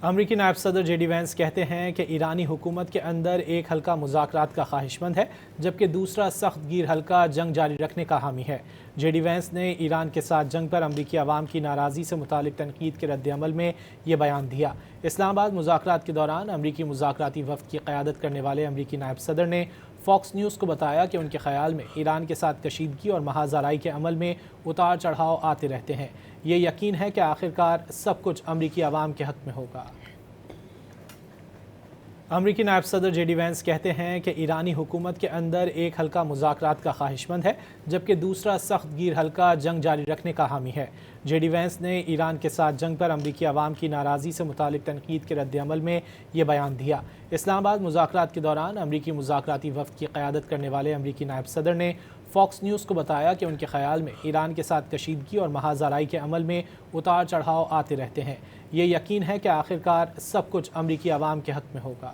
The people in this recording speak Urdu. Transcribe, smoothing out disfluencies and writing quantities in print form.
امریکی نائب صدر جے ڈی وینس کہتے ہیں کہ ایرانی حکومت کے اندر ایک حلقہ مذاکرات کا خواہش مند ہے جبکہ دوسرا سخت گیر حلقہ جنگ جاری رکھنے کا حامی ہے۔ جے ڈی وینس نے ایران کے ساتھ جنگ پر امریکی عوام کی ناراضی سے متعلق تنقید کے رد عمل میں یہ بیان دیا۔ اسلام آباد مذاکرات کے دوران امریکی مذاکراتی وفد کی قیادت کرنے والے امریکی نائب صدر نے فاکس نیوز کو بتایا کہ ان کے خیال میں ایران کے ساتھ کشیدگی اور محاذ آرائی کے عمل میں اتار چڑھاؤ آتے رہتے ہیں۔ یہ یقین ہے کہ آخرکار سب کچھ امریکی عوام کے حق میں ہوگا۔ امریکی نائب صدر جے ڈی وینس کہتے ہیں کہ ایرانی حکومت کے اندر ایک حلقہ مذاکرات کا خواہش مند ہے جبکہ دوسرا سخت گیر حلقہ جنگ جاری رکھنے کا حامی ہے۔ جے ڈی وینس نے ایران کے ساتھ جنگ پر امریکی عوام کی ناراضی سے متعلق تنقید کے رد عمل میں یہ بیان دیا۔ اسلام آباد مذاکرات کے دوران امریکی مذاکراتی وفد کی قیادت کرنے والے امریکی نائب صدر نے فاکس نیوز کو بتایا کہ ان کے خیال میں ایران کے ساتھ کشیدگی اور محاذ آرائی کے عمل میں اتار چڑھاؤ آتے رہتے ہیں۔ یہ یقین ہے کہ آخرکار سب کچھ امریکی عوام کے حق میں ہوگا۔